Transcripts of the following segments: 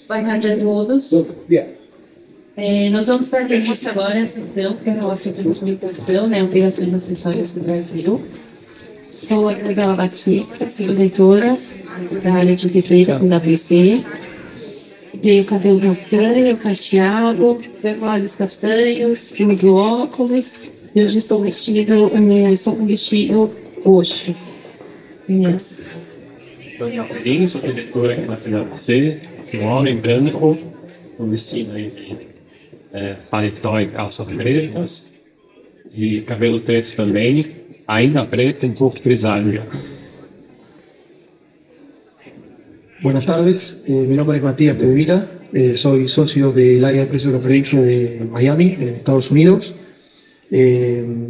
Boa tarde a todos. Nós vamos dar início agora à sessão que é a nossa documentação, obrigações acessórias do Brasil. Sou a Isabela Batista, subdiretora da área de defesa do WC. Tenho cabelo castanho, cacheado, olhos castanhos, uso óculos. E hoje estou com um vestido roxo. Yes. Sou diretora aqui na FWC, um homem branco, um vestido aí de paletó e calça pretas, e cabelo preto também, ainda preto e um pouco grisalho. Buenas tardes, mi nombre es Matías Pedrita, soy socio del área de precios de referencia de Miami, en Estados Unidos.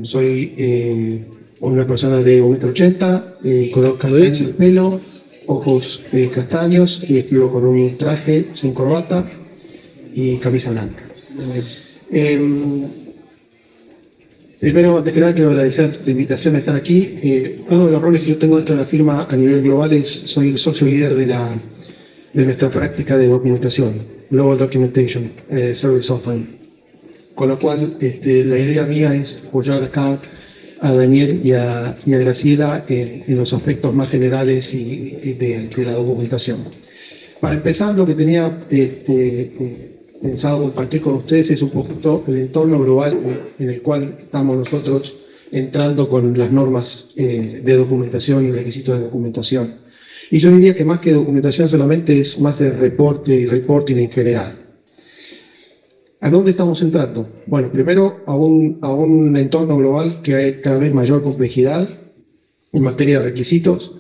Soy una persona de 1,80 m, color castaño el pelo, ojos castaños, y vestido con un traje sin corbata y camisa blanca. Primero, antes que nada, quiero agradecer la invitación a estar aquí. Uno de los roles que yo tengo dentro de la firma a nivel global soy el socio líder de nuestra práctica de documentación, Global Documentation Service Offering. Con lo cual, la idea mía es apoyar acá a Daniel y a Graciela en los aspectos más generales de la documentación. Para empezar, lo que tenía pensado compartir con ustedes es un poquito el entorno global en el cual estamos nosotros entrando con las normas de documentación y requisitos de documentación. Y yo diría que más que documentación solamente es más de reporte y reporting en general. ¿A dónde estamos entrando? Bueno, primero a un entorno global que hay cada vez mayor complejidad en materia de requisitos.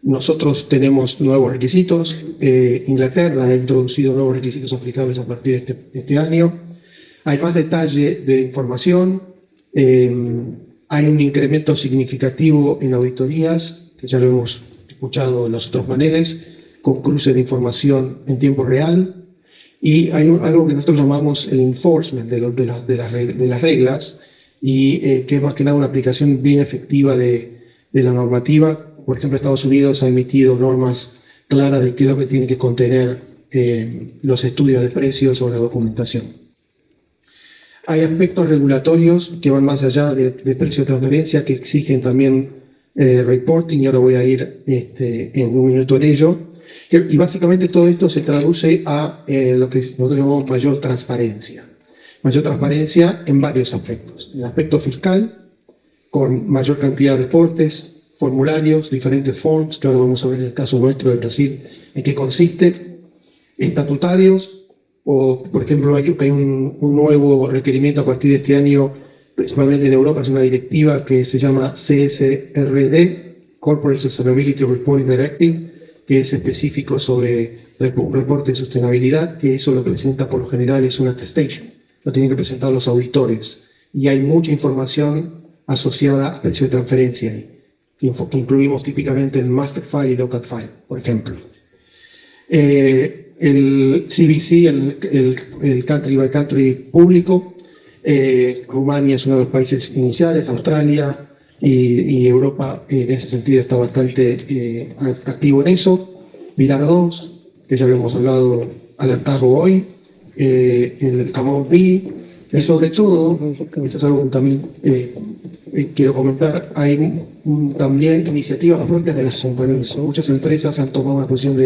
Nosotros tenemos nuevos requisitos. Inglaterra ha introducido nuevos requisitos aplicables a partir de este año. Hay más detalle de información. Hay un incremento significativo en auditorías, que ya lo hemos escuchado en los otros paneles, con cruce de información en tiempo real. Y hay algo que nosotros llamamos el enforcement de las reglas, y que es más que nada una aplicación bien efectiva de la normativa. Por ejemplo, Estados Unidos ha emitido normas claras de qué es lo que tienen que contener los estudios de precios o la documentación. Hay aspectos regulatorios que van más allá de precio de transferencia, que exigen también reporting, y ahora voy a ir en un minuto en ello. Y básicamente todo esto se traduce a lo que nosotros llamamos mayor transparencia. Mayor transparencia en varios aspectos. En el aspecto fiscal, con mayor cantidad de reportes, formularios, diferentes forms, que ahora vamos a ver en el caso nuestro de Brasil en qué consiste, estatutarios, o por ejemplo hay un nuevo requerimiento a partir de este año, principalmente en Europa, es una directiva que se llama CSRD, Corporate Sustainability Reporting Directive, que es específico sobre reporte de sostenibilidad, que eso lo presenta por lo general es una attestation, lo tienen que presentar los auditores, y hay mucha información asociada a precio de transferencia ahí, que incluimos típicamente el Master File y Local File, por ejemplo. El CBC, el Country by Country público, Rumania es uno de los países iniciales, Australia y Europa en ese sentido está bastante activo en eso. Pilar 2, que ya habíamos hablado al hartazgo hoy, el Camon B, y sobre todo, esto es algo que también quiero comentar, hay también iniciativas propias de las compañías. Muchas empresas han tomado una posición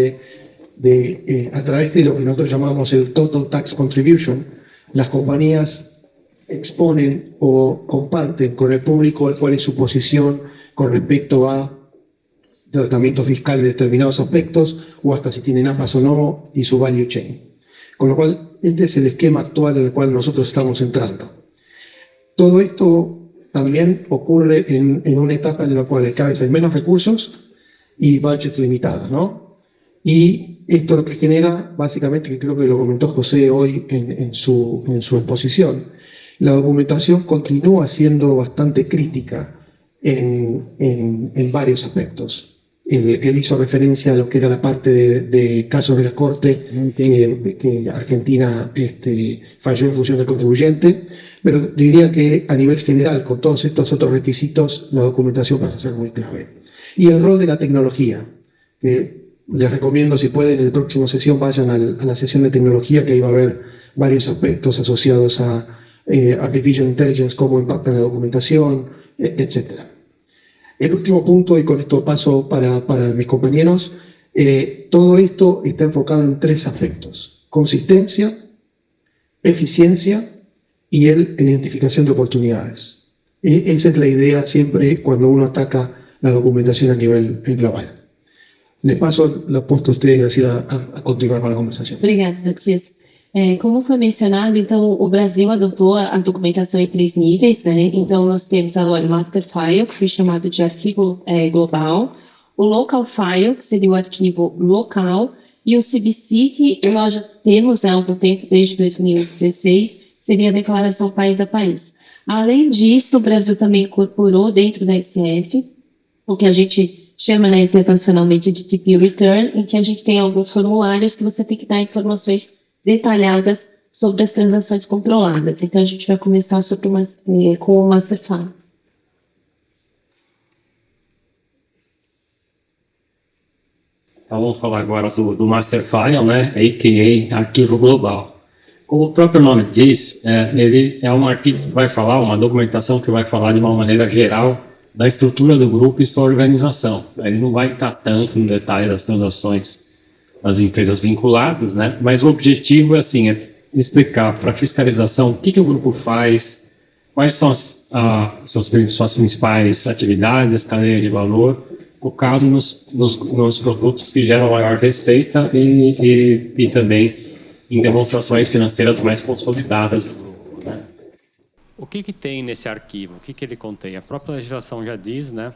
a través de lo que nosotros llamamos el Total Tax Contribution. Las compañías exponen o comparten con el público cuál es su posición con respecto a tratamiento fiscal de determinados aspectos, o hasta si tienen APAS o no, y su value chain. Con lo cual, este es el esquema actual en el cual nosotros estamos entrando. Todo esto también ocurre en una etapa en la cual cada vez hay menos recursos y budgets limitados, ¿no? Y esto lo que genera, básicamente, que creo que lo comentó José hoy en su exposición, la documentación continúa siendo bastante crítica en varios aspectos. Él hizo referencia a lo que era la parte de casos de la Corte, que Argentina falló en función del contribuyente, pero diría que a nivel general, con todos estos otros requisitos, la documentación pasa a ser muy clave. Y el rol de la tecnología, que Les recomiendo, si pueden, en la próxima sesión vayan a la sesión de tecnología, que ahí va a haber varios aspectos asociados a Artificial Intelligence, cómo impacta en la documentación, etc. El último punto, y con esto paso para mis compañeros, todo esto está enfocado en 3 aspectos: consistencia, eficiencia y la identificación de oportunidades. Esa es la idea siempre cuando uno ataca la documentación a nivel global. Les paso la posta a ustedes, Graciela, a continuar con la conversación. Obrigada, Matias. Como foi mencionado, então, o Brasil adotou a documentação em 3 níveis, né? Então, nós temos agora o Master File, que foi chamado de arquivo global, o Local File, que seria o arquivo local, e o CBC, que nós já temos há algum tempo, desde 2016, seria a declaração país a país. Além disso, o Brasil também incorporou dentro da SF o que a gente chama, né, internacionalmente de TP Return, em que a gente tem alguns formulários que você tem que dar informações detalhadas sobre as transações controladas. Então, a gente vai começar com o Master File. Então, vamos falar agora do Master File, né? a.k.a. Arquivo Global. Como o próprio nome diz, ele é um arquivo que vai falar, uma documentação que vai falar de uma maneira geral da estrutura do grupo e sua organização. Ele não vai estar tanto no detalhe das transações das empresas vinculadas, né? Mas o objetivo é explicar para a fiscalização o que o grupo faz, quais são suas principais atividades, cadeia de valor, focado nos produtos que geram maior receita e também em demonstrações financeiras mais consolidadas do grupo, né? O que tem nesse arquivo? O que ele contém? A própria legislação já diz, né?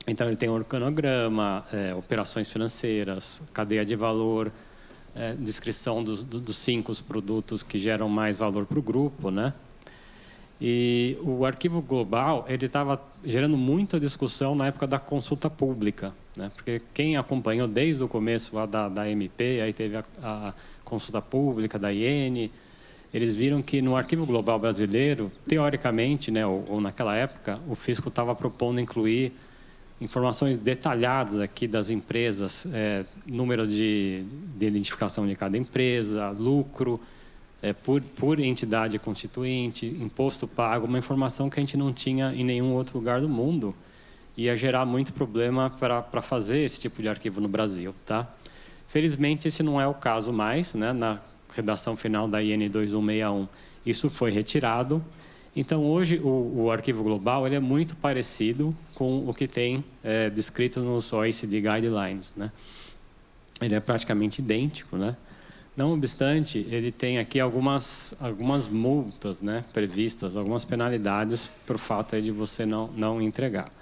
Então, ele tem organograma, operações financeiras, cadeia de valor, descrição dos 5 produtos que geram mais valor para o grupo, né? E o arquivo global, ele estava gerando muita discussão na época da consulta pública, né? Porque quem acompanhou desde o começo lá da MP, aí teve a consulta pública da IN, eles viram que no arquivo global brasileiro, teoricamente, né, ou naquela época, o fisco estava propondo incluir informações detalhadas aqui das empresas, número de identificação de cada empresa, lucro, por entidade constituinte, imposto pago, uma informação que a gente não tinha em nenhum outro lugar do mundo. Ia gerar muito problema para fazer esse tipo de arquivo no Brasil, tá? Felizmente, esse não é o caso mais, né? Na redação final da IN 2161, isso foi retirado. Então, hoje, o arquivo global ele é muito parecido com o que tem descrito nos OECD Guidelines, né? Ele é praticamente idêntico, né? Não obstante, ele tem aqui algumas multas, né, previstas, algumas penalidades por fato de você não entregar.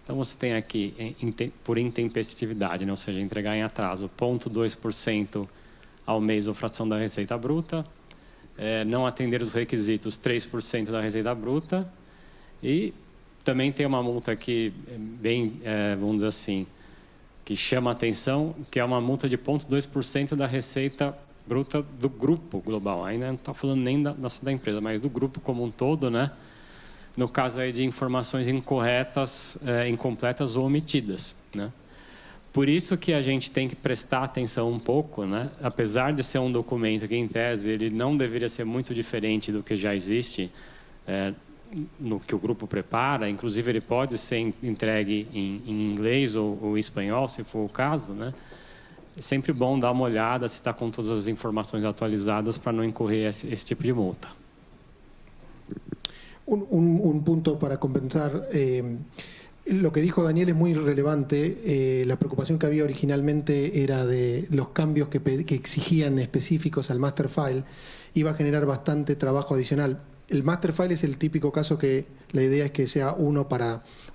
Então, você tem aqui, por intempestividade, né, ou seja, entregar em atraso, 0,2% ao mês ou fração da receita bruta, não atender os requisitos, 3% da receita bruta, e também tem uma multa aqui, bem, vamos dizer assim, que chama a atenção, que é uma multa de 0,2% da receita bruta do grupo global. Ainda não está falando nem da empresa, mas do grupo como um todo, né? No caso aí de informações incorretas, incompletas ou omitidas, né? Por isso que a gente tem que prestar atenção um pouco, né? Apesar de ser um documento que, em tese, ele não deveria ser muito diferente do que já existe, no que o grupo prepara, inclusive ele pode ser entregue em inglês ou espanhol, se for o caso, né? É sempre bom dar uma olhada se está com todas as informações atualizadas para não incorrer esse tipo de multa. Un punto para compensar. Lo que dijo Daniel es muy relevante. La preocupación que había originalmente era de los cambios que exigían específicos al master file. Iba a generar bastante trabajo adicional. El master file es el típico caso que la idea es que sea uno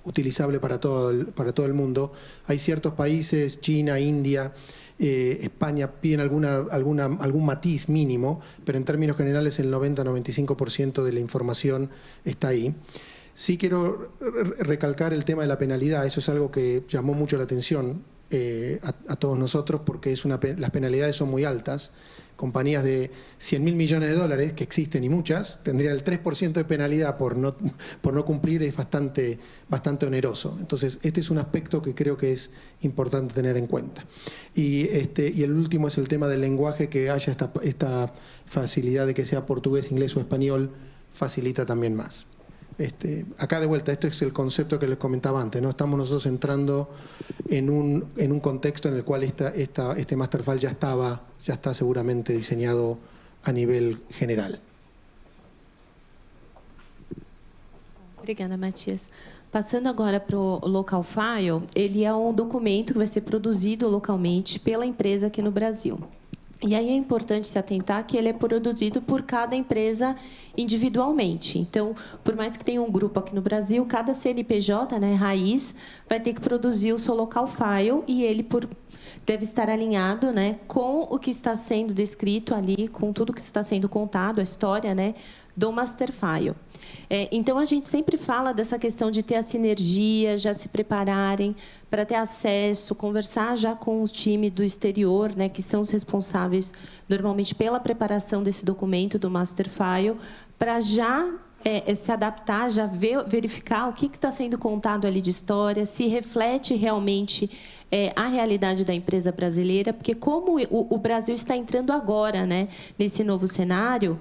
utilizable para todo el mundo. Hay ciertos países, China, India, España, piden algún matiz mínimo, pero en términos generales el 90-95% de la información está ahí. Sí quiero recalcar el tema de la penalidad. Eso es algo que llamó mucho la atención a todos nosotros porque las penalidades son muy altas. compañías de 100.000 millones de dólares, que existen y muchas, tendrían el 3% de penalidad por no cumplir, es bastante oneroso. Entonces, este es un aspecto que creo que es importante tener en cuenta. Y el último es el tema del lenguaje, que haya esta facilidad de que sea portugués, inglés o español, facilita también más. Acá de vuelta, esto es el concepto que les comentaba antes, ¿no? Estamos nosotros entrando en un contexto en el cual este master file ya está seguramente diseñado a nivel general. Obrigada, Matias. Passando agora para o local file, ele é um documento que vai ser produzido localmente pela empresa aqui no Brasil. E aí é importante se atentar que ele é produzido por cada empresa individualmente. Então, por mais que tenha um grupo aqui no Brasil, cada CNPJ, né, raiz, vai ter que produzir o seu local file e ele deve estar alinhado, né, com o que está sendo descrito ali, com tudo que está sendo contado, a história, né, do master file. Então, a gente sempre fala dessa questão de ter a sinergia, já se prepararem para ter acesso, conversar já com o time do exterior, né, que são os responsáveis, normalmente, pela preparação desse documento, do master file, para já se adaptar, já verificar o que está sendo contado ali de história, se reflete realmente a realidade da empresa brasileira, porque como o Brasil está entrando agora, né, nesse novo cenário,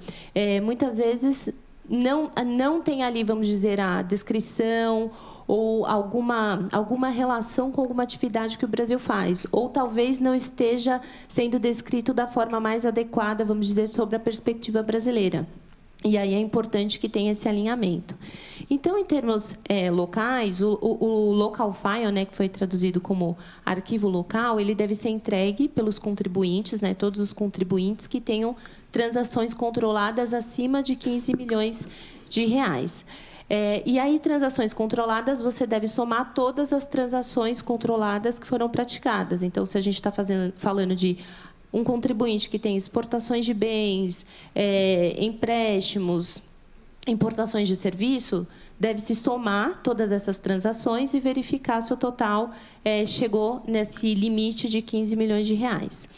muitas vezes não tem ali, vamos dizer, a descrição ou alguma relação com alguma atividade que o Brasil faz, ou talvez não esteja sendo descrito da forma mais adequada, vamos dizer, sobre a perspectiva brasileira. E aí é importante que tenha esse alinhamento. Então, em termos locais, o local file, né, que foi traduzido como arquivo local, ele deve ser entregue pelos contribuintes, né, todos os contribuintes que tenham transações controladas acima de 15 milhões de reais. E aí, transações controladas, você deve somar todas as transações controladas que foram praticadas. Então, se a gente está falando de um contribuinte que tem exportações de bens, empréstimos, importações de serviço, deve-se somar todas essas transações e verificar se o total chegou nesse limite de 15 milhões de reais.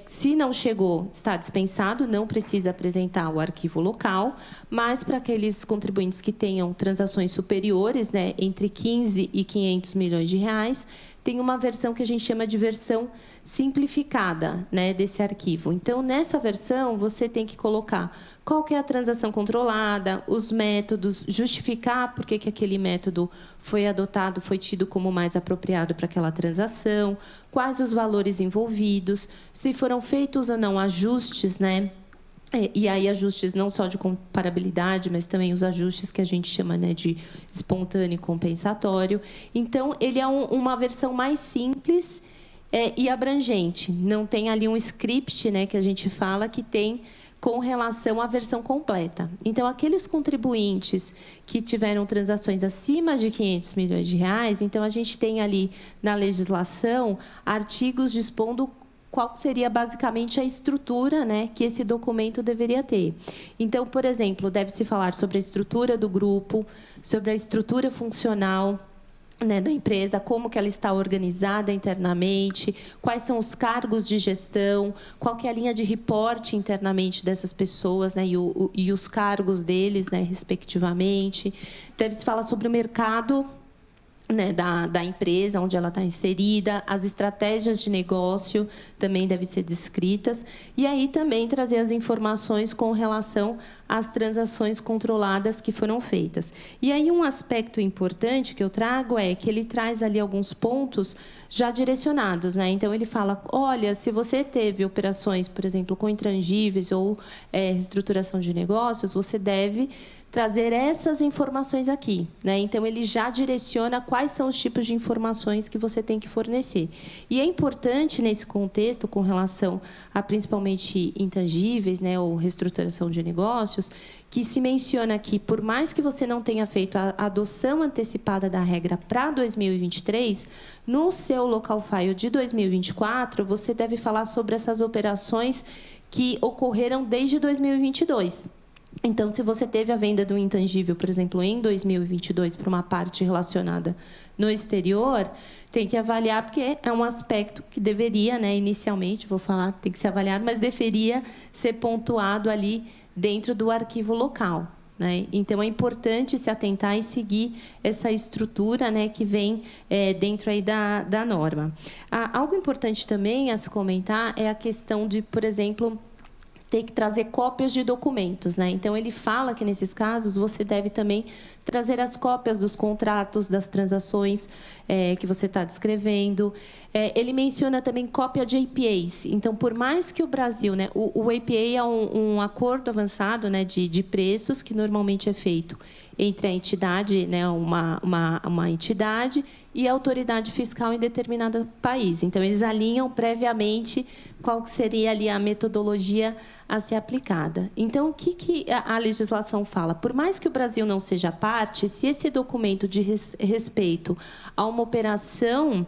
Se não chegou, está dispensado, não precisa apresentar o arquivo local, mas para aqueles contribuintes que tenham transações superiores, né, entre 15 e 500 milhões de reais, tem uma versão que a gente chama de versão simplificada, né, desse arquivo. Então, nessa versão, você tem que colocar qual que é a transação controlada, os métodos, justificar por que aquele método foi adotado, foi tido como mais apropriado para aquela transação, quais os valores envolvidos, se foram feitos ou não ajustes, né? E aí ajustes não só de comparabilidade, mas também os ajustes que a gente chama, né, de espontâneo e compensatório. Então, ele é uma versão mais simples e abrangente. Não tem ali um script, né, que a gente fala que tem com relação à versão completa. Então, aqueles contribuintes que tiveram transações acima de 500 milhões de reais, então a gente tem ali na legislação artigos dispondo qual seria basicamente a estrutura, né, que esse documento deveria ter. Então, por exemplo, deve-se falar sobre a estrutura do grupo, sobre a estrutura funcional, né, da empresa, como que ela está organizada internamente, quais são os cargos de gestão, qual que é a linha de reporte internamente dessas pessoas, né, e os cargos deles, né, respectivamente. Deve-se falar sobre o mercado, né, da empresa, onde ela está inserida, as estratégias de negócio também devem ser descritas, e aí também trazer as informações com relação às transações controladas que foram feitas. E aí um aspecto importante que eu trago é que ele traz ali alguns pontos já direcionados, né? Então, ele fala, olha, se você teve operações, por exemplo, com intangíveis ou reestruturação de negócios, você deve trazer essas informações aqui, né? Então, ele já direciona quais são os tipos de informações que você tem que fornecer. E é importante, nesse contexto, com relação a principalmente intangíveis, né, ou reestruturação de negócios, que se menciona aqui, por mais que você não tenha feito a adoção antecipada da regra para 2023, no seu local file de 2024, você deve falar sobre essas operações que ocorreram desde 2022. Então, se você teve a venda do intangível, por exemplo, em 2022, para uma parte relacionada no exterior, tem que avaliar, porque é um aspecto que deveria, né, inicialmente, vou falar, tem que ser avaliado, mas deveria ser pontuado ali dentro do arquivo local, né? Então, é importante se atentar e seguir essa estrutura, né, que vem dentro aí da norma. Algo importante também a se comentar é a questão de, por exemplo, ter que trazer cópias de documentos, né? Então, ele fala que, nesses casos, você deve também trazer as cópias dos contratos, das transações que você está descrevendo. Ele menciona também cópia de APAs. Então, por mais que o Brasil... né, o APA é um acordo avançado, né, de preços, que normalmente é feito entre a entidade, né, uma entidade, e a autoridade fiscal em determinado país. Então, eles alinham previamente qual seria ali a metodologia a ser aplicada. Então, o que a legislação fala? Por mais que o Brasil não seja parte, se esse documento diz respeito a uma operação,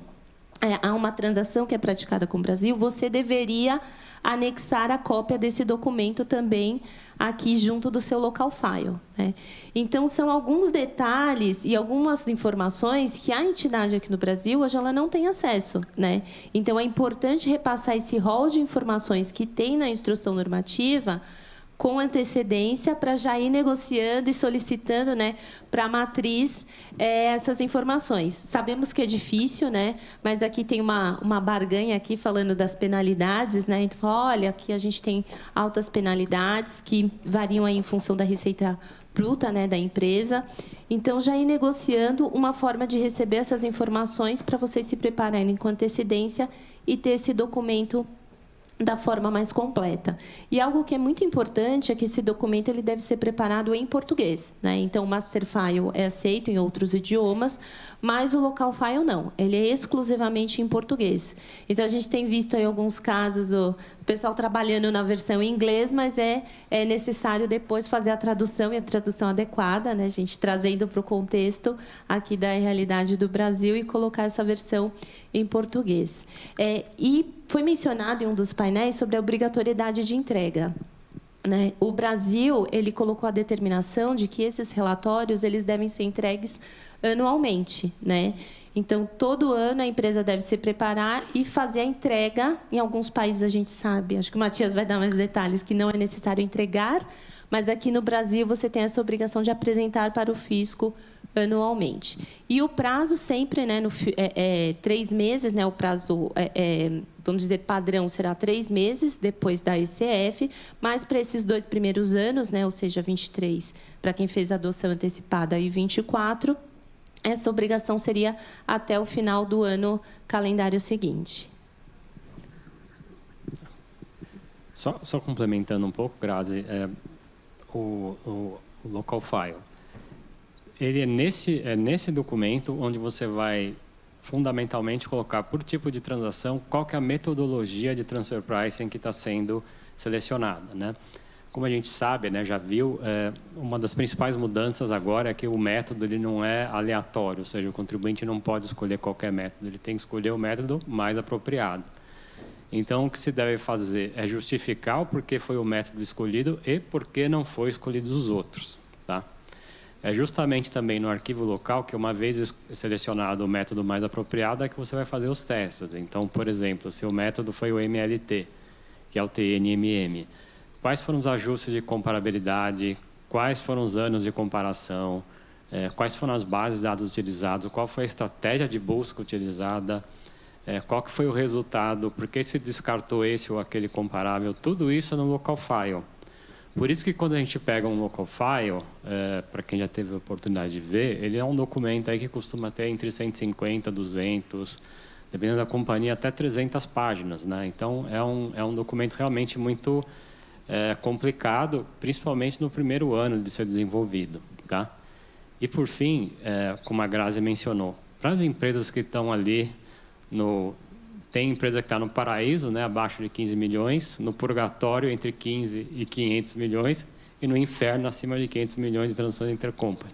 a uma transação que é praticada com o Brasil, você deveria anexar a cópia desse documento também aqui junto do seu local file, né? Então, são alguns detalhes e algumas informações que a entidade aqui no Brasil hoje ela não tem acesso, né? Então, é importante repassar esse rol de informações que tem na instrução normativa com antecedência para já ir negociando e solicitando, né, para a matriz essas informações. Sabemos que é difícil, né, mas aqui tem uma barganha aqui falando das penalidades, né? Então, olha, aqui a gente tem altas penalidades que variam aí em função da receita bruta, né, da empresa. Então, já ir negociando uma forma de receber essas informações para vocês se prepararem com antecedência e ter esse documento da forma mais completa. E algo que é muito importante é que esse documento ele deve ser preparado em português, né? Então, o master file é aceito em outros idiomas, mas o local file não. Ele é exclusivamente em português. Então, a gente tem visto aí alguns casos, o pessoal trabalhando na versão em inglês, mas é necessário depois fazer a tradução, e a tradução adequada, né? A gente trazendo para o contexto aqui da realidade do Brasil e colocar essa versão em português. E foi mencionado em um dos painéis sobre a obrigatoriedade de entrega, né? O Brasil ele colocou a determinação de que esses relatórios eles devem ser entregues anualmente, né? Então, todo ano a empresa deve se preparar e fazer a entrega. Em alguns países a gente sabe, acho que o Matias vai dar mais detalhes, que não é necessário entregar, mas aqui no Brasil você tem essa obrigação de apresentar para o fisco anualmente. E o prazo sempre, né, 3 meses, né, o prazo, vamos dizer, padrão será 3 meses depois da ECF, mas para esses 2 primeiros anos, né, ou seja, 23, para quem fez a adoção antecipada, e 24, essa obrigação seria até o final do ano calendário seguinte. Só complementando um pouco, Grazi, o local file. Ele é nesse documento onde você vai fundamentalmente colocar por tipo de transação qual que é a metodologia de transfer pricing que está sendo selecionada, né? Como a gente sabe, né, já viu, uma das principais mudanças agora é que o método ele não é aleatório, ou seja, o contribuinte não pode escolher qualquer método, ele tem que escolher o método mais apropriado. Então, o que se deve fazer é justificar o porquê foi o método escolhido e por que não foi escolhido os outros, tá? É justamente também no arquivo local que, uma vez selecionado o método mais apropriado, é que você vai fazer os testes. Então, por exemplo, se o método foi o MLT, que é o TNMM, quais foram os ajustes de comparabilidade, quais foram os anos de comparação, quais foram as bases de dados utilizadas, qual foi a estratégia de busca utilizada, qual que foi o resultado, por que se descartou esse ou aquele comparável, tudo isso no local file. Por isso que quando a gente pega um local file, para quem já teve a oportunidade de ver, ele é um documento aí que costuma ter entre 150, 200, dependendo da companhia, até 300 páginas, né? Então, é um documento realmente muito complicado, principalmente no primeiro ano de ser desenvolvido, tá? E, por fim, como a Grazi mencionou, para as empresas que estão ali tem empresa que está no paraíso, né, abaixo de 15 milhões, no purgatório entre 15 e 500 milhões e no inferno acima de 500 milhões de transações intercompany.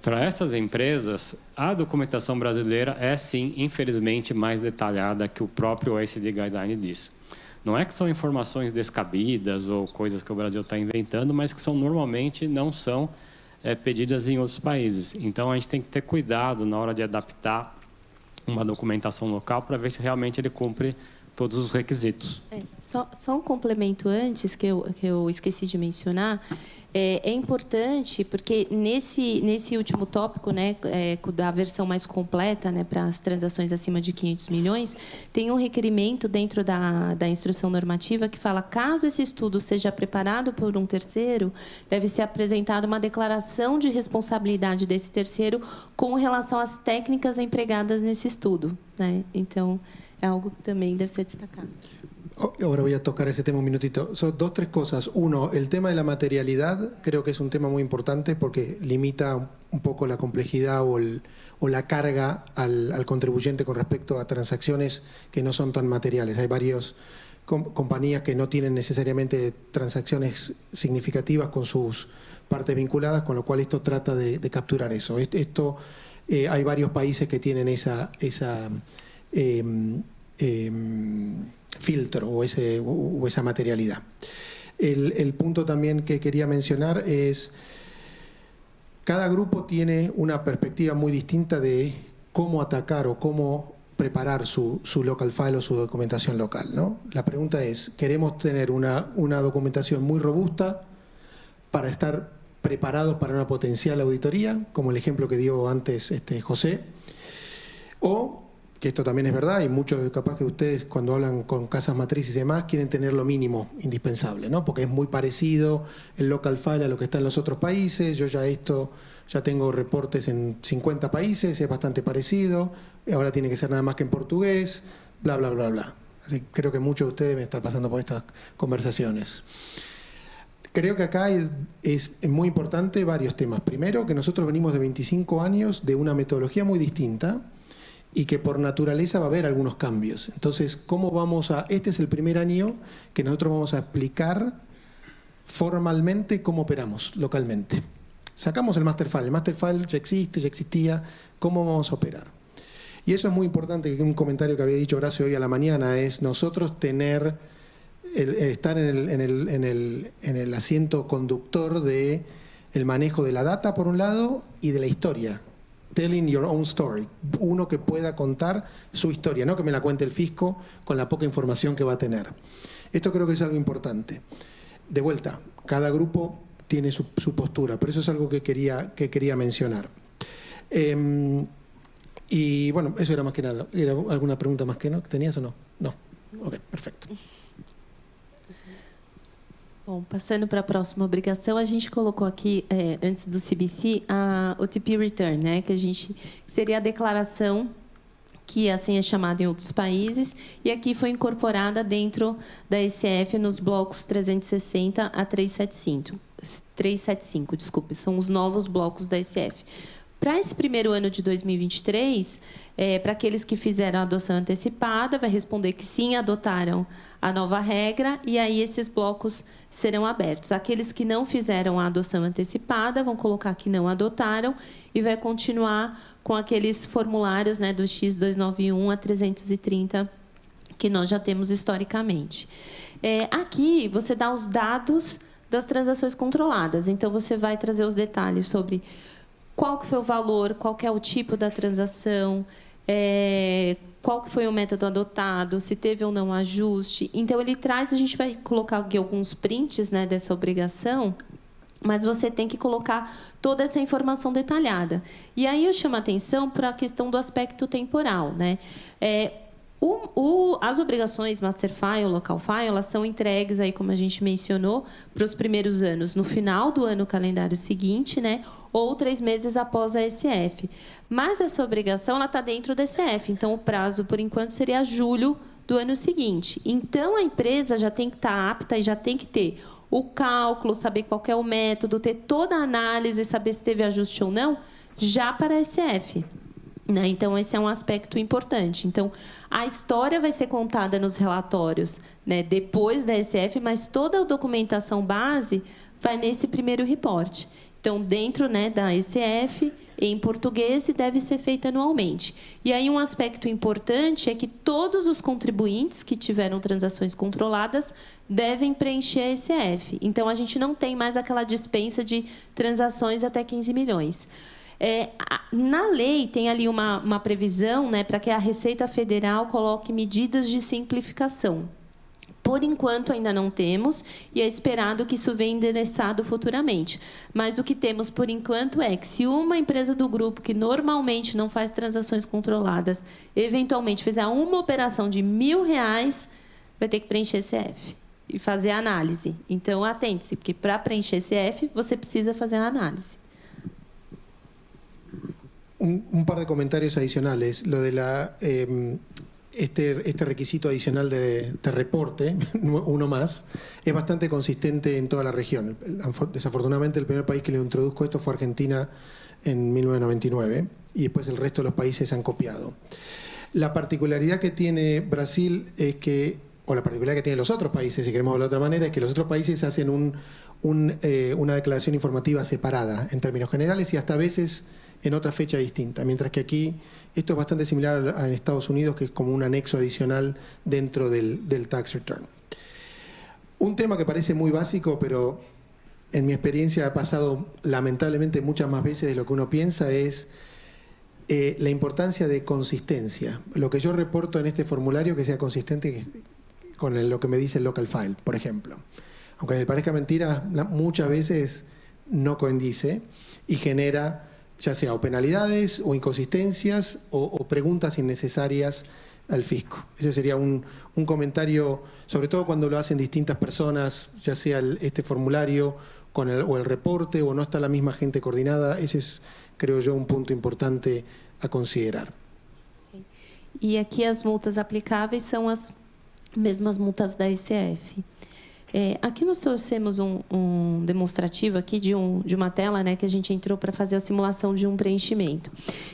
Para essas empresas, a documentação brasileira é, sim, infelizmente, mais detalhada que o próprio OECD Guideline diz. Não é que são informações descabidas ou coisas que o Brasil está inventando, mas que normalmente não são pedidas em outros países. Então, a gente tem que ter cuidado na hora de adaptar uma documentação local para ver se realmente ele cumpre todos os requisitos. Só um complemento antes, que eu esqueci de mencionar. É importante, porque nesse último tópico, né, da versão mais completa, né, para as transações acima de 500 milhões, tem um requerimento dentro da instrução normativa que fala, caso esse estudo seja preparado por um terceiro, deve ser apresentada uma declaração de responsabilidade desse terceiro com relação às técnicas empregadas nesse estudo, né? Então, é algo que también debe ser destacado. Ahora voy a tocar ese tema un minutito. Son dos, tres cosas. Uno, el tema de la materialidad creo que es un tema muy importante porque limita un poco la complejidad o la carga al contribuyente con respecto a transacciones que no son tan materiales. Hay varias compañías que no tienen necesariamente transacciones significativas con sus partes vinculadas, con lo cual esto trata de capturar eso. Hay varios países que tienen esa filtro o esa materialidad. El punto también que quería mencionar es cada grupo tiene una perspectiva muy distinta de cómo atacar o cómo preparar su local file o su documentación local, ¿no? La pregunta es, ¿queremos tener una documentación muy robusta para estar preparados para una potencial auditoría, como el ejemplo que dio antes José? O que esto también es verdad, y muchos capaz que ustedes cuando hablan con casas matrices y demás quieren tener lo mínimo indispensable, ¿no? Porque es muy parecido el local file a lo que está en los otros países, yo ya tengo reportes en 50 países, es bastante parecido, ahora tiene que ser nada más que en portugués, bla, bla, bla, bla. Así que creo que muchos de ustedes deben estar pasando por estas conversaciones. Creo que acá es muy importante varios temas. Primero, que nosotros venimos de 25 años de una metodología muy distinta, y que por naturaleza va a haber algunos cambios. Entonces, este es el primer año que nosotros vamos a explicar formalmente cómo operamos localmente. Sacamos el master file ya existe, ya existía, ¿cómo vamos a operar? Y eso es muy importante, que un comentario que había dicho Horacio hoy a la mañana es nosotros estar en el asiento conductor de el manejo de la data por un lado y de la historia. Telling your own story. Uno que pueda contar su historia, no que me la cuente el fisco con la poca información que va a tener. Esto creo que es algo importante. De vuelta, cada grupo tiene su postura, pero eso es algo que quería mencionar. Y bueno, eso era más que nada. ¿Era alguna pregunta más que no? ¿Tenías o no? No. Ok, perfecto. Bom, passando para a próxima obrigação, a gente colocou aqui, antes do CBC, o TP Return, né, que seria a declaração que assim é chamada em outros países, e aqui foi incorporada dentro da ECF nos blocos 360 a 375, desculpe, são os novos blocos da ECF. Para esse primeiro ano de 2023, para aqueles que fizeram a adoção antecipada, vai responder que sim, adotaram a nova regra, e aí esses blocos serão abertos. Aqueles que não fizeram a adoção antecipada vão colocar que não adotaram e vai continuar com aqueles formulários, né, do X291 a 330, que nós já temos historicamente. Aqui, você dá os dados das transações controladas. Então, você vai trazer os detalhes sobre qual que foi o valor, qual que é o tipo da transação, qual que foi o método adotado, se teve ou não ajuste. Então, ele traz, a gente vai colocar aqui alguns prints, né, dessa obrigação, mas você tem que colocar toda essa informação detalhada. E aí eu chamo a atenção para a questão do aspecto temporal, né? As obrigações Master File, Local File, elas são entregues, aí, como a gente mencionou, para os primeiros anos, no final do ano calendário seguinte, né? Ou 3 meses após a SF. Mas essa obrigação está dentro da SF, então o prazo, por enquanto, seria julho do ano seguinte. Então, a empresa já tem que estar apta e já tem que ter o cálculo, saber qual é o método, ter toda a análise, saber se teve ajuste ou não, já para a SF. Né? Então, esse é um aspecto importante. Então, a história vai ser contada nos relatórios, né, depois da SF, mas toda a documentação base vai nesse primeiro reporte. Então, dentro, né, da ECF, em português, e deve ser feita anualmente. E aí, um aspecto importante é que todos os contribuintes que tiveram transações controladas devem preencher a ECF. Então, a gente não tem mais aquela dispensa de transações até 15 milhões. Na lei, tem ali uma previsão, né, para que a Receita Federal coloque medidas de simplificação. Por enquanto, ainda não temos, e é esperado que isso venha endereçado futuramente. Mas o que temos, por enquanto, é que se uma empresa do grupo que normalmente não faz transações controladas, eventualmente fizer uma operação de R$1.000, vai ter que preencher CF e fazer a análise. Então, atente-se, porque para preencher CF, você precisa fazer a análise. Un par de comentarios adicionales. Lo de este requisito adicional de reporte, uno más, es bastante consistente en toda la región. Desafortunadamente, el primer país que le introduzco esto fue Argentina en 1999 y después el resto de los países han copiado. La particularidad que tiene Brasil es que, o la particularidad que tienen los otros países, si queremos hablar de otra manera, es que los otros países hacen una declaración informativa separada en términos generales y hasta a veces en otra fecha distinta, mientras que aquí esto es bastante similar a en Estados Unidos, que es como un anexo adicional dentro del tax return. Un tema que parece muy básico, pero en mi experiencia ha pasado lamentablemente muchas más veces de lo que uno piensa, es la importancia de consistencia. Lo que yo reporto en este formulario que sea consistente con lo que me dice el local file, por ejemplo. Aunque me parezca mentira, muchas veces no coincide y genera ya sea o penalidades o inconsistencias o preguntas innecesarias al fisco. Ese sería un comentario, sobre todo cuando lo hacen distintas personas, ya sea este formulario o el reporte, o no está la misma gente coordinada. Ese es, creo yo, un punto importante a considerar. E aqui as multas aplicáveis são as mesmas multas da ECF. Aqui nós trouxemos um demonstrativo aqui de uma tela, né, que a gente entrou para fazer a simulação de um preenchimento.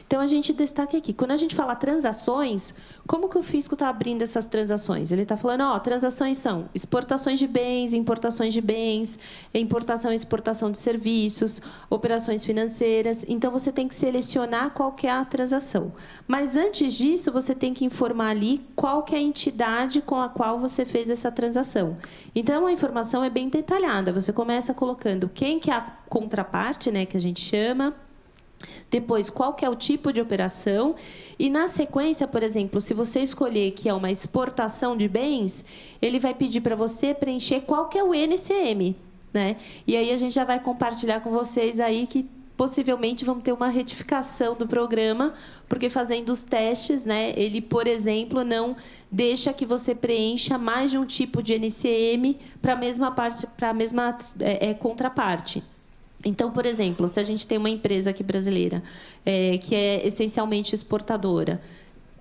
Então, a gente destaca aqui, quando a gente fala transações, como que o fisco está abrindo essas transações? Ele está falando, transações são exportações de bens, importações de bens, importação e exportação de serviços, operações financeiras. Então, você tem que selecionar qual que é a transação. Mas, antes disso, você tem que informar ali qual que é a entidade com a qual você fez essa transação. Então, a informação é bem detalhada. Você começa colocando quem que é a contraparte, né, que a gente chama. Depois, qual que é o tipo de operação. E, na sequência, por exemplo, se você escolher que é uma exportação de bens, ele vai pedir para você preencher qual que é o NCM, né? E aí a gente já vai compartilhar com vocês aí que possivelmente vamos ter uma retificação do programa, porque fazendo os testes, né, ele, por exemplo, não deixa que você preencha mais de um tipo de NCM para a mesma parte, para a mesma contraparte. Então, por exemplo, se a gente tem uma empresa aqui brasileira que é essencialmente exportadora,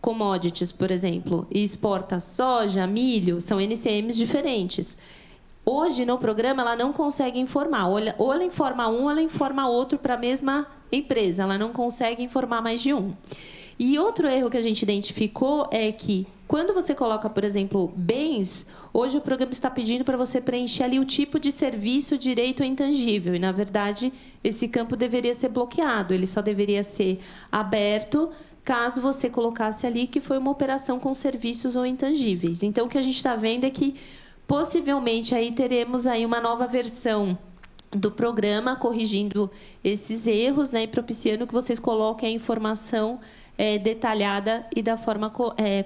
commodities, por exemplo, e exporta soja, milho, são NCMs diferentes. Hoje, no programa, ela não consegue informar. Ou ela informa um, ou ela informa outro para a mesma empresa. Ela não consegue informar mais de um. E outro erro que a gente identificou é que, quando você coloca, por exemplo, bens, hoje o programa está pedindo para você preencher ali o tipo de serviço, direito ou intangível. E, na verdade, esse campo deveria ser bloqueado. Ele só deveria ser aberto caso você colocasse ali que foi uma operação com serviços ou intangíveis. Então, o que a gente está vendo é que, possivelmente, aí teremos aí uma nova versão do programa corrigindo esses erros, né, e propiciando que vocês coloquem a informação detalhada e da forma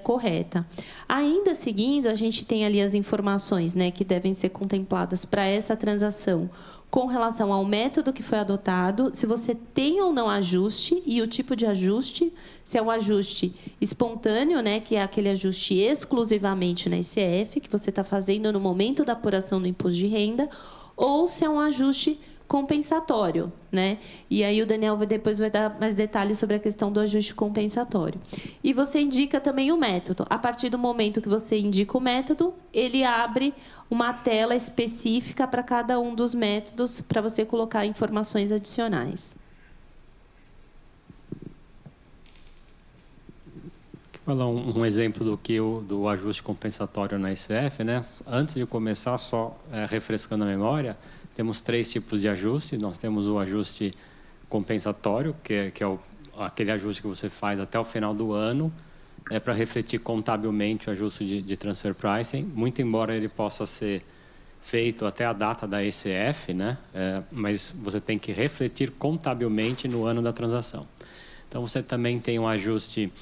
correta. Ainda seguindo, a gente tem ali as informações, né, que devem ser contempladas para essa transação com relação ao método que foi adotado, se você tem ou não ajuste e o tipo de ajuste, se é um ajuste espontâneo, né, que é aquele ajuste exclusivamente na ICF, que você está fazendo no momento da apuração do imposto de renda, ou se é um ajuste compensatório, né? E aí o Daniel depois vai dar mais detalhes sobre a questão do ajuste compensatório. E você indica também o método. A partir do momento que você indica o método, ele abre uma tela específica para cada um dos métodos para você colocar informações adicionais. Vou dar um exemplo do ajuste compensatório na ICF, né? Antes de começar, só refrescando a memória, temos 3 tipos de ajuste. Nós temos o ajuste compensatório, que é aquele ajuste que você faz até o final do ano, para refletir contabilmente o ajuste de transfer pricing, muito embora ele possa ser feito até a data da ECF, né? Mas você tem que refletir contabilmente no ano da transação. Então, você também tem um ajuste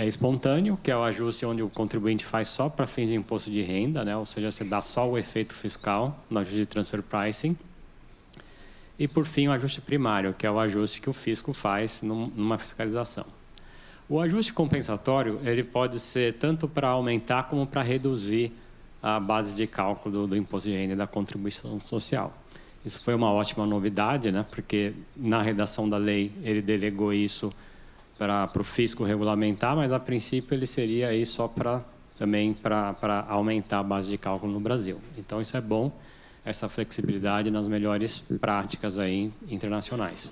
espontâneo, que é o ajuste onde o contribuinte faz só para fins de imposto de renda, né? Ou seja, você dá só o efeito fiscal no ajuste de transfer pricing. E, por fim, o ajuste primário, que é o ajuste que o fisco faz numa fiscalização. O ajuste compensatório ele pode ser tanto para aumentar como para reduzir a base de cálculo do imposto de renda e da contribuição social. Isso foi uma ótima novidade, né? Porque na redação da lei ele delegou isso para o fisco regulamentar, mas a princípio ele seria aí só também para aumentar a base de cálculo no Brasil. Então isso é bom, essa flexibilidade nas melhores práticas aí internacionais.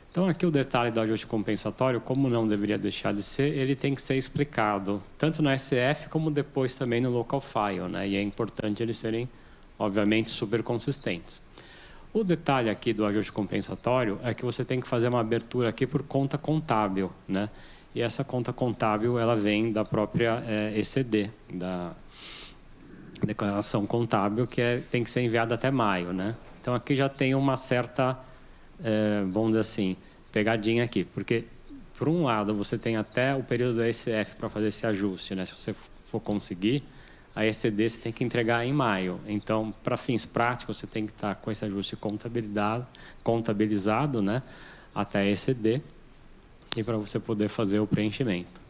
Então aqui o detalhe do ajuste compensatório, como não deveria deixar de ser, ele tem que ser explicado tanto na SCF como depois também no local file, né? E é importante eles serem, obviamente, super consistentes. O detalhe aqui do ajuste compensatório é que você tem que fazer uma abertura aqui por conta contábil, né? E essa conta contábil ela vem da própria ECD, da declaração contábil, que tem que ser enviada até maio, né? Então aqui já tem uma certa, vamos dizer assim, pegadinha aqui, porque por um lado você tem até o período da ECF para fazer esse ajuste, né? Se você for conseguir, a ECD você tem que entregar em maio. Então, para fins práticos, você tem que estar com esse ajuste contabilizado, né, até a ECD, e para você poder fazer o preenchimento.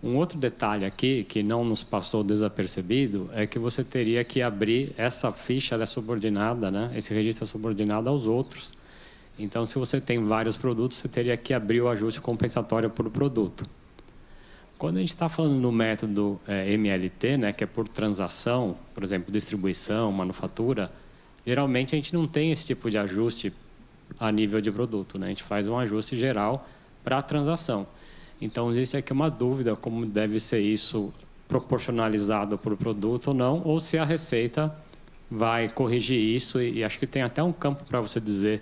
Um outro detalhe aqui, que não nos passou desapercebido, é que você teria que abrir essa ficha, ela é subordinada, né, esse registro é subordinado aos outros. Então, se você tem vários produtos, você teria que abrir o ajuste compensatório por produto. Quando a gente está falando no método MLT, né, que é por transação, por exemplo, distribuição, manufatura, geralmente a gente não tem esse tipo de ajuste a nível de produto, né? A gente faz um ajuste geral para a transação. Então, existe aqui uma dúvida como deve ser isso proporcionalizado por produto ou não, ou se a Receita vai corrigir isso, e acho que tem até um campo para você dizer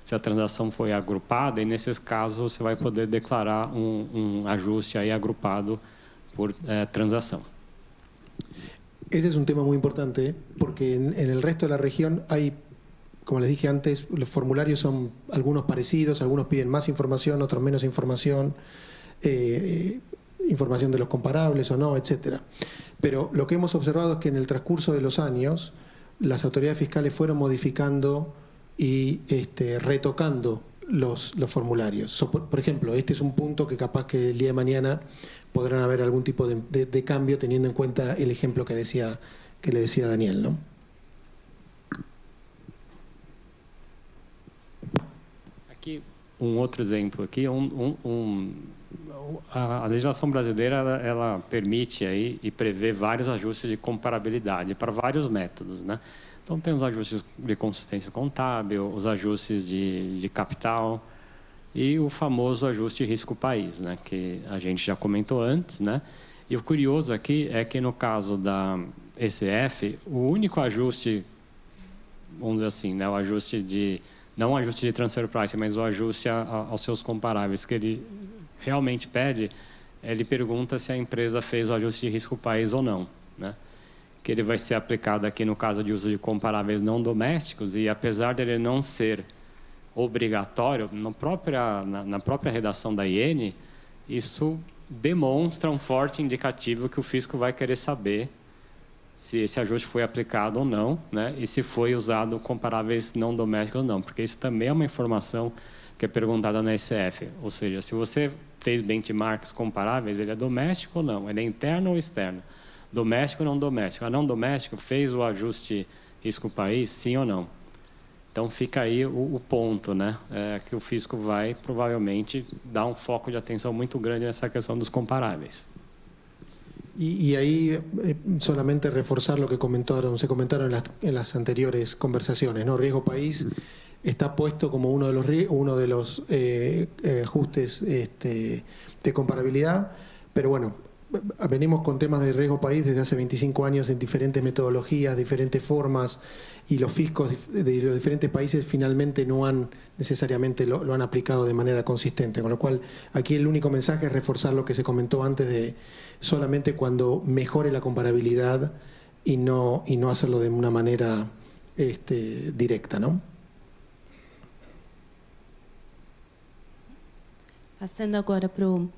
se a transação foi agrupada, e nesses casos você vai poder declarar um ajuste aí agrupado por transação. Ese es un tema muy importante porque en el resto de la región hay, como les dije antes, los formularios son algunos parecidos, algunos piden más información, otros menos información, información de los comparables o no, etcétera. Pero lo que hemos observado es que en el transcurso de los años las autoridades fiscales fueron modificando y retocando los formularios. Por ejemplo, este es un punto que capaz que el día de mañana podrán haber algún tipo de cambio teniendo en cuenta el ejemplo que le decía Daniel, ¿no? Aqui, outro exemplo aqui, a legislação brasileira ela permite aí e prevê vários ajustes de comparabilidade para vários métodos, né? Então, tem os ajustes de consistência contábil, os ajustes de capital e o famoso ajuste risco-país, né, que a gente já comentou antes, né? E o curioso aqui é que, no caso da ECF, o único ajuste, vamos dizer assim, né, o ajuste não o ajuste de transfer price, mas o ajuste aos seus comparáveis, que ele realmente pede, ele pergunta se a empresa fez o ajuste de risco-país ou não, né? Que ele vai ser aplicado aqui no caso de uso de comparáveis não domésticos, e apesar dele não ser obrigatório, na própria redação da IN, isso demonstra um forte indicativo que o fisco vai querer saber se esse ajuste foi aplicado ou não, né? E se foi usado comparáveis não domésticos ou não, porque isso também é uma informação que é perguntada na ECF, ou seja, se você fez benchmarks comparáveis, ele é doméstico ou não, ele é interno ou externo, doméstico ou não doméstico, a não doméstico fez o ajuste risco-país, sim ou não? Então fica aí o ponto, né? Que o fisco vai provavelmente dar um foco de atenção muito grande nessa questão dos comparáveis. Y ahí solamente reforzar lo que se comentaron en las anteriores conversaciones, ¿no? Riesgo país está puesto como uno de los ajustes de comparabilidad, pero bueno, venimos con temas de riesgo país desde hace 25 años en diferentes metodologías, diferentes formas, y los fiscos de los diferentes países finalmente no han necesariamente lo han aplicado de manera consistente, con lo cual aquí el único mensaje es reforzar lo que se comentó antes de solamente cuando mejore la comparabilidad y no hacerlo de una manera directa, ¿no? Passando agora para o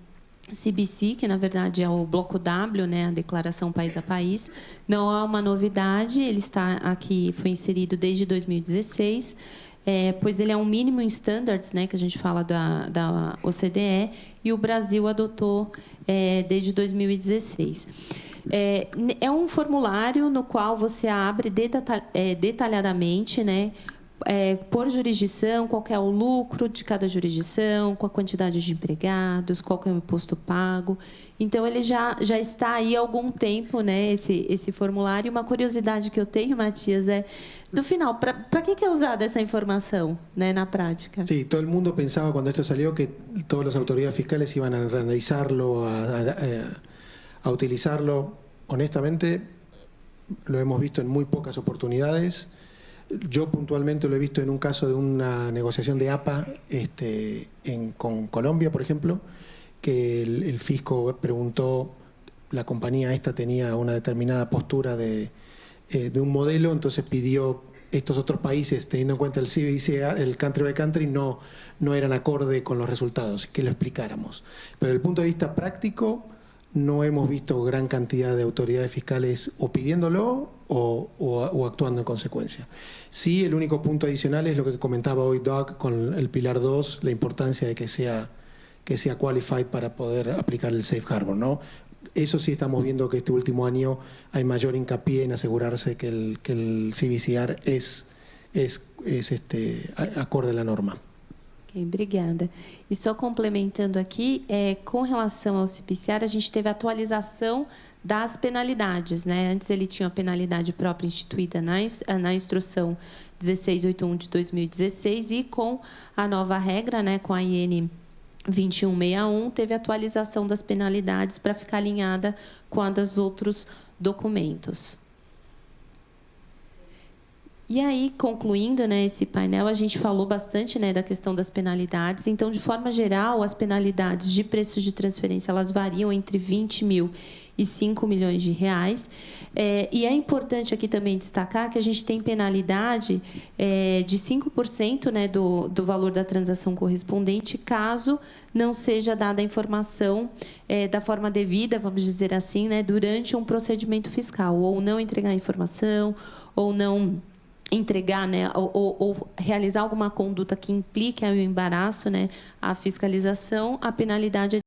CBC, que na verdade é o bloco W, né, a declaração país a país. Não é uma novidade, ele está aqui, foi inserido desde 2016, pois ele é um minimum standards, né, que a gente fala da OCDE, e o Brasil adotou desde 2016. É um formulário no qual você abre detalhadamente, né, por jurisdição, qual é o lucro de cada jurisdição, com a quantidade de empregados, qual é o imposto pago. Então, ele já está aí há algum tempo, né, esse formulário. Uma curiosidade que eu tenho, Matias, no final, para que é usada essa informação, né, na prática? Sí, todo el mundo pensaba cuando esto salió que todas las autoridades fiscales iban a analizarlo, a utilizarlo. Honestamente, lo hemos visto en muy pocas oportunidades. Yo puntualmente lo he visto en un caso de una negociación de APA con Colombia, por ejemplo, que el fisco preguntó, la compañía esta tenía una determinada postura de un modelo, entonces pidió estos otros países, teniendo en cuenta el CBC, el country by country, no eran acorde con los resultados, que lo explicáramos. Pero desde el punto de vista práctico, no hemos visto gran cantidad de autoridades fiscales o pidiéndolo o actuando en consecuencia. Sí, el único punto adicional es lo que comentaba hoy Doug con el Pilar 2, la importancia de que sea qualified para poder aplicar el Safe Harbor, ¿no? Eso sí estamos viendo que este último año hay mayor hincapié en asegurarse que el CBCR es acorde a la norma. Ok, obrigada. E só complementando aqui, com relação ao CBCR, a gente teve a atualização das penalidades, né? Antes ele tinha a penalidade própria instituída na instrução 1681 de 2016 e com a nova regra, né, com a IN 2161, teve atualização das penalidades para ficar alinhada com a dos outros documentos. E aí, concluindo, né, esse painel, a gente falou bastante, né, da questão das penalidades. Então, de forma geral, as penalidades de preços de transferência, elas variam entre 20 mil e 5 milhões de reais. E é importante aqui também destacar que a gente tem penalidade de 5%, né, do valor da transação correspondente, caso não seja dada a informação da forma devida, vamos dizer assim, né, durante um procedimento fiscal, ou não entregar a informação, ou não entregar, né, ou realizar alguma conduta que implique o embaraço, né, a fiscalização, a penalidade é